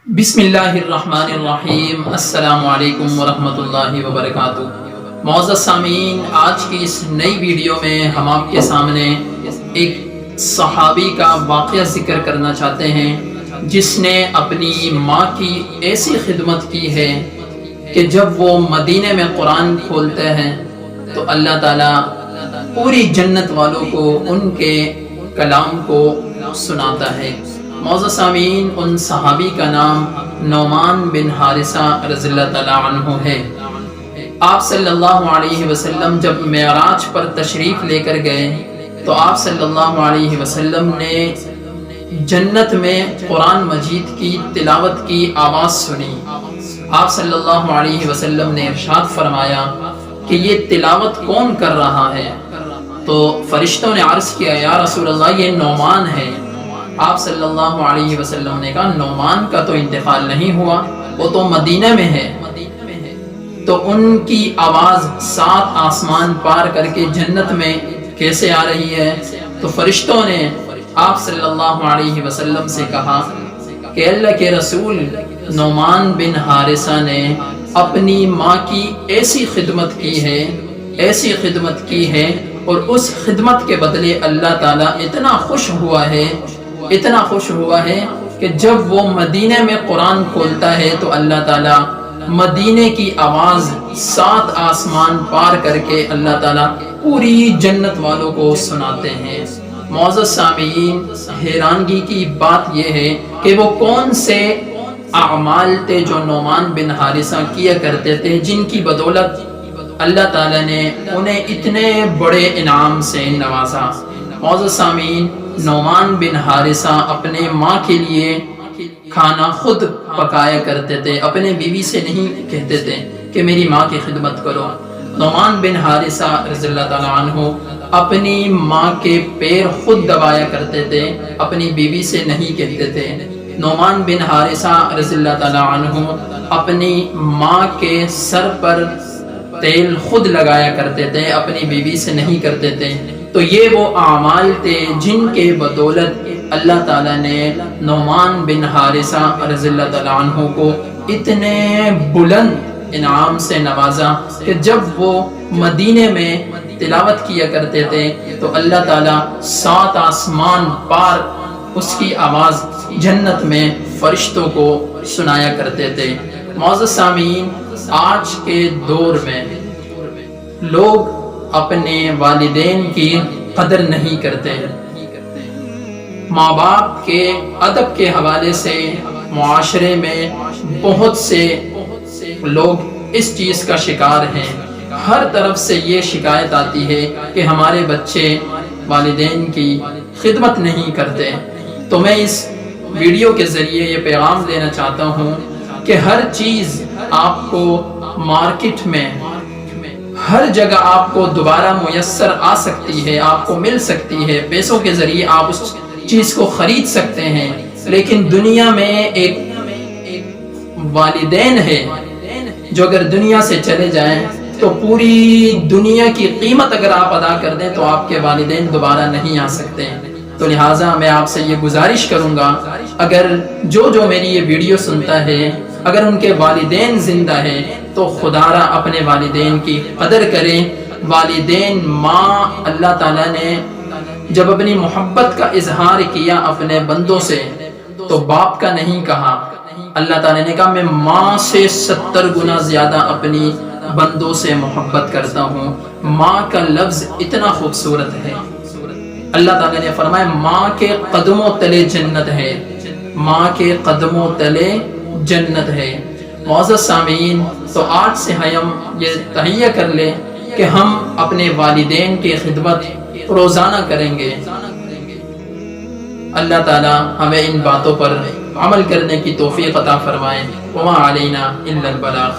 بسم اللہ الرحمن الرحیم۔ السلام علیکم ورحمۃ اللہ وبرکاتہ۔ معزز سامعین، آج کی اس نئی ویڈیو میں ہم آپ کے سامنے ایک صحابی کا واقعہ ذکر کرنا چاہتے ہیں جس نے اپنی ماں کی ایسی خدمت کی ہے کہ جب وہ مدینہ میں قرآن کھولتے ہیں تو اللہ تعالیٰ پوری جنت والوں کو ان کے کلام کو سناتا ہے۔ معزز سامعین، ان صحابی کا نام نعمان بن حارثہ رضی اللہ تعالیٰ عنہ ہے۔ آپ صلی اللہ علیہ وسلم جب معراج پر تشریف لے کر گئے تو آپ صلی اللہ علیہ وسلم نے جنت میں قرآن مجید کی تلاوت کی آواز سنی۔ آپ صلی اللہ علیہ وسلم نے ارشاد فرمایا کہ یہ تلاوت کون کر رہا ہے؟ تو فرشتوں نے عرض کیا یا رسول اللہ یہ نعمان ہے۔ آپ صلی اللہ علیہ وسلم نے کہا نعمان کا تو انتقال نہیں ہوا، وہ تو مدینہ میں ہے۔ تو ان کی آواز 7 آسمان پار کر کے جنت میں کیسے آ رہی ہے؟ تو فرشتوں نے آپ صلی اللہ علیہ وسلم سے کہا کہ اللہ کے رسول نعمان بن حارثہ نے اپنی ماں کی ایسی خدمت کی ہے اور اس خدمت کے بدلے اللہ تعالیٰ اتنا خوش ہوا ہے کہ جب وہ مدینہ میں قرآن کھولتا ہے تو اللہ تعالیٰ مدینہ کی آواز 7 آسمان پار کر کے اللہ تعالیٰ پوری جنت والوں کو سناتے ہیں۔ معزز سامعین، حیرانگی کی بات یہ ہے کہ وہ کون سے اعمال تھے جو نعمان بن حارثہ کیا کرتے تھے جن کی بدولت اللہ تعالیٰ نے انہیں اتنے بڑے انعام سے نوازا۔ معزز سامعین، نعمان بن حارثہ اپنے ماں کے لیے کھانا خود پکایا کرتے تھے، اپنے بیوی سے نہیں کہتے تھے کہ میری ماں کی خدمت کرو۔ نعمان بن حارثہ رضی اللہ تعالیٰ عنہ اپنی ماں کے پیر خود دبایا کرتے تھے، اپنی بیوی سے نہیں کہتے تھے۔ نعمان بن حارثہ رضی اللہ تعالیٰ عنہ اپنی ماں کے سر پر تیل خود لگایا کرتے تھے، اپنی بیوی سے نہیں کرتے تھے۔ تو یہ وہ اعمال تھے جن کے بدولت اللہ تعالیٰ نے نعمان بن حارثہ رضی اللہ تعالیٰ عنہ کو اتنے بلند انعام سے نوازا کہ جب وہ مدینہ میں تلاوت کیا کرتے تھے تو اللہ تعالیٰ 7 آسمان پار اس کی آواز جنت میں فرشتوں کو سنایا کرتے تھے۔ معزز سامعین، آج کے دور میں لوگ اپنے والدین کی قدر نہیں کرتے۔ ماں باپ کے ادب کے حوالے سے معاشرے میں بہت سے لوگ اس چیز کا شکار ہیں۔ ہر طرف سے یہ شکایت آتی ہے کہ ہمارے بچے والدین کی خدمت نہیں کرتے۔ تو میں اس ویڈیو کے ذریعے یہ پیغام دینا چاہتا ہوں کہ ہر چیز آپ کو مارکیٹ میں ہر جگہ آپ کو دوبارہ میسر آ سکتی ہے، آپ کو مل سکتی ہے، پیسوں کے ذریعے آپ اس چیز کو خرید سکتے ہیں، لیکن دنیا میں ایک والدین ہے جو اگر دنیا سے چلے جائیں تو پوری دنیا کی قیمت اگر آپ ادا کر دیں تو آپ کے والدین دوبارہ نہیں آ سکتے۔ تو لہٰذا میں آپ سے یہ گزارش کروں گا، اگر جو میری یہ ویڈیو سنتا ہے اگر ان کے والدین زندہ ہیں تو خدا را اپنے والدین کی قدر کریں۔ والدین، ماں، اللہ تعالیٰ نے جب اپنی محبت کا اظہار کیا اپنے بندوں سے تو باپ کا نہیں کہا۔ اللہ تعالیٰ نے کہا میں ماں سے 70 گنا زیادہ اپنی بندوں سے محبت کرتا ہوں۔ ماں کا لفظ اتنا خوبصورت ہے۔ اللہ تعالیٰ نے فرمایا ماں کے قدموں تلے جنت ہے، ماں کے قدموں تلے جنت ہے۔ معزز سامعین، تو آج سے ہم یہ تہیہ کر لیں کہ ہم اپنے والدین کی خدمت روزانہ کریں گے۔ اللہ تعالیٰ ہمیں ان باتوں پر عمل کرنے کی توفیق عطا فرمائے۔ وما علینا الا البلاغ۔